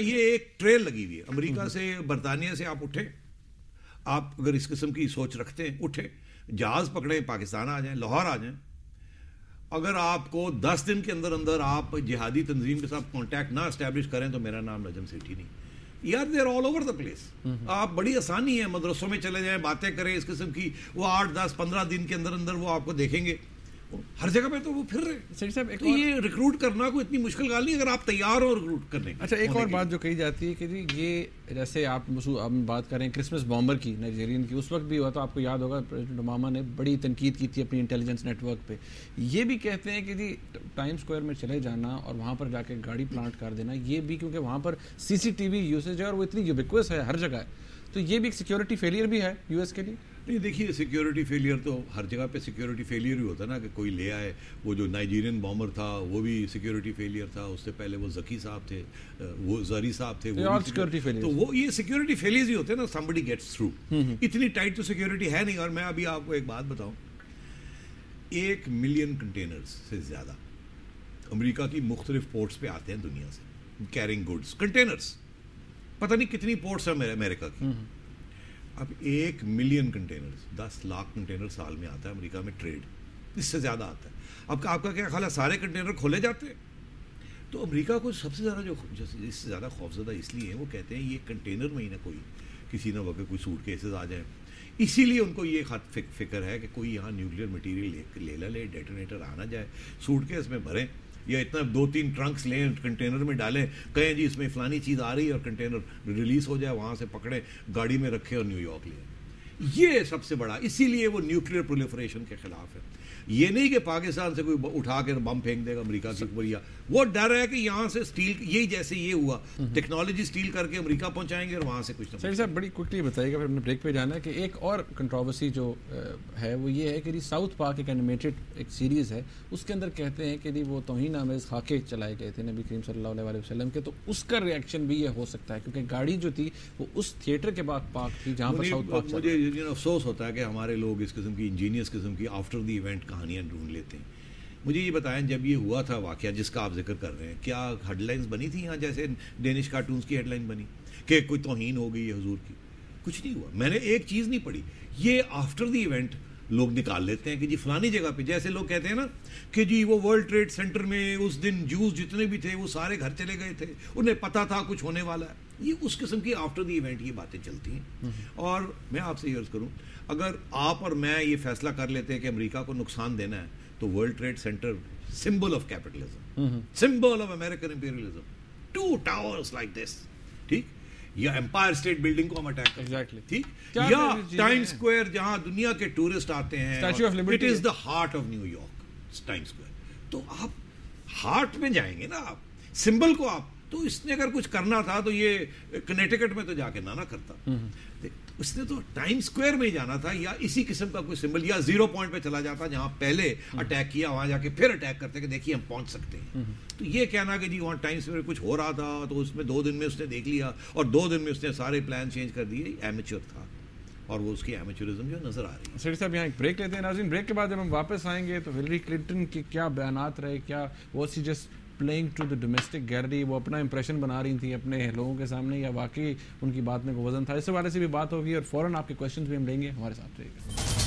ये एक ट्रेल लगी हुई है अमेरिका से, बरतानिया से आप उठे, आप अगर इस किस्म की सोच रखते हैं, उठे जहाज पकड़े, पाकिस्तान आ जाएं, लाहौर आ जाएं, अगर आपको 10 दिन के अंदर अंदर आप जिहादी तंजीम के साथ कांटेक्ट ना एस्टैब्लिश करें तो मेरा नाम नजम सेठी नहीं। यार they are all over the place. आप बड़ी आसानी है, मदरसों में चले जाएं, बातें करें इस किस्म की, वो 8, 10, 15 दिन के अंदर अंदर वो आपको देखेंगे, हर जगह पे तो वो फिर रहे। साहब तो ये रिक्रूट करना कोई इतनी मुश्किल गाल नहीं अगर आप तैयार हो रिक्रूट करने। अच्छा, एक और बात जो कही जाती है कि जी ये जैसे आप बात करें क्रिसमस बॉम्बर की, नाइजीरियन की, उस वक्त भी हुआ तो आपको याद होगा प्रेसिडेंट ओबामा ने बड़ी तनकीद की थी अपनी इंटेलिजेंस नेटवर्क पे। ये भी कहते हैं कि जी टाइम स्क्वायर में चले जाना और वहाँ पर जाके गाड़ी प्लांट कर देना, ये भी क्योंकि वहाँ पर CCTV यूसेज है और वो इतनी यूबिक्वस है, हर जगह है, तो ये भी एक सिक्योरिटी फेलियर भी है US के लिए। नहीं देखिए, सिक्योरिटी फेलियर तो हर जगह पे सिक्योरिटी फेलियर ही होता है ना, कि कोई ले आए। वो जो नाइजीरियन बॉम्बर था वो भी सिक्योरिटी फेलियर था, उससे पहले वो जकी साहब थे, वो जरी साहब थे, वो सिक्योरिटी फेलियर। तो वो ये सिक्योरिटी फेलियर्स ही होते हैं ना, somebody gets through। इतनी टाइट तो सिक्योरिटी है नहीं। और मैं अभी आपको एक बात बताऊं, 1 मिलियन कंटेनर्स से ज्यादा अमेरिका की मुख्तलिफ पोर्ट्स पे आते हैं दुनिया से, कैरिंग गुड्स कंटेनर्स। पता नहीं कितनी पोर्ट्स है अमेरिका की। अब 1 मिलियन कंटेनर्स, 10 लाख कंटेनर साल में आता है अमेरिका में ट्रेड, इससे ज़्यादा आता है। अब आपका क्या ख्याल है, सारे कंटेनर खोले जाते हैं? तो अमेरिका को सबसे ज़्यादा जो इससे ज़्यादा खौफजदा इसलिए है, वो कहते हैं ये कंटेनर में ही ना कोई किसी न वक्त कोई सूट केसेस आ जाए, इसीलिए उनको ये फिक्र है कि कोई यहाँ न्यूक्लियर मटीरियल ले डेटोनेटर आना जाए, सूट केस में भरें या इतना 2-3 ट्रंक्स लें, कंटेनर में डालें, कहें जी इसमें फलानी चीज़ आ रही है और कंटेनर रिलीज हो जाए, वहाँ से पकड़े, गाड़ी में रखें और न्यूयॉर्क ले। ये सबसे बड़ा, इसीलिए वो न्यूक्लियर प्रोलिफरेशन के खिलाफ है। ये नहीं कि पाकिस्तान से कोई उठा के बम फेंक देगा अमेरिका के ऊपर, या वो डर है कि यहाँ से स्टील, यही जैसे ये हुआ टेक्नोलॉजी स्टील करके अमेरिका पहुंचाएंगे और वहाँ से कुछ ना। सही साहब बड़ी क्विकली बताइएगा, फिर हमने ब्रेक पे जाना है कि एक और कंट्रोवर्सी जो है वो ये है कि साउथ पार्क एक एनिमेटेड एक सीरीज़ है, उसके अंदर कहते हैं कि जी वो तौहीन आमेज़ खाके चलाए गए थे नबी करीम सल्लल्लाहु अलैहि वसल्लम के, तो उसका रिएक्शन भी ये हो सकता है क्योंकि गाड़ी जो थी वो उस थिएटर के बाद पार्क थी जहाँ पर साउथ पार्क। मुझे अफसोस होता है कि हमारे लोग इस किस्म की इंजीनियस किस्म की आफ्टर द इवेंट कहानियाँ ढूंढ लेते हैं। मुझे ये बताएं, जब ये हुआ था वाकया जिसका आप जिक्र कर रहे हैं, क्या हेडलाइंस बनी थी यहाँ जैसे डेनिश कार्टून्स की हेडलाइन बनी कि कोई तौहीन हो गई है हुजूर की? कुछ नहीं हुआ। मैंने एक चीज़ नहीं पढ़ी। ये आफ्टर द इवेंट लोग निकाल लेते हैं कि जी फलानी जगह पे, जैसे लोग कहते हैं ना कि जी वो वर्ल्ड ट्रेड सेंटर में उस दिन जूस जितने भी थे वो सारे घर चले गए थे, उन्हें पता था कुछ होने वाला है। ये उस किस्म की आफ्टर द इवेंट ये बातें चलती हैं। और मैं आपसे अर्ज करूं, अगर आप और मैं ये फैसला कर लेते हैं कि अमेरिका को नुकसान देना है, तो world trade centre symbol of capitalism, symbol of American imperialism, 2 towers like this, ठीक, या एम्पायर स्टेट बिल्डिंग को हम अटैक करें, exactly. ठीक, या टाइम स्क्वायर जहां दुनिया के टूरिस्ट आते हैं, it is the heart of New York time square. तो आप हार्ट में जाएंगे ना, आप सिंबल को आप, तो इसने अगर कुछ करना था तो ये कनेटिकट में तो जाके ना करता, उसने तो टाइम स्क्वायर में ही जाना था, या इसी किस्म का कोई सिंबल, या 0 पॉइंट पे चला जाता जहां पहले अटैक किया, वहां जाके फिर अटैक करते कि देखिए हम पहुंच सकते हैं। तो ये कहना कि जी वहां टाइम स्क्वायर कुछ हो रहा था तो उसमें 2 दिन में उसने देख लिया और 2 दिन में उसने सारे प्लान चेंज कर दिए, एमेच्योर था। और वो उसकी एमेच्योरिज्म जो नजर आ रही है। सर साहब यहाँ एक ब्रेक लेते हैं नाज़रीन, ब्रेक के बाद जब हम वापस आएंगे तो हिलरी क्लिंटन के क्या बयानात रहे, क्या वो सी just playing to the domestic gallery, वो अपना इंप्रेशन बना रही थी अपने लोगों के सामने, या वाकई उनकी बात में को वजन था, इस हवाले से भी बात होगी और फ़ौरन आपके क्वेश्चन भी हम लेंगे। हमारे साथ रहिएगा।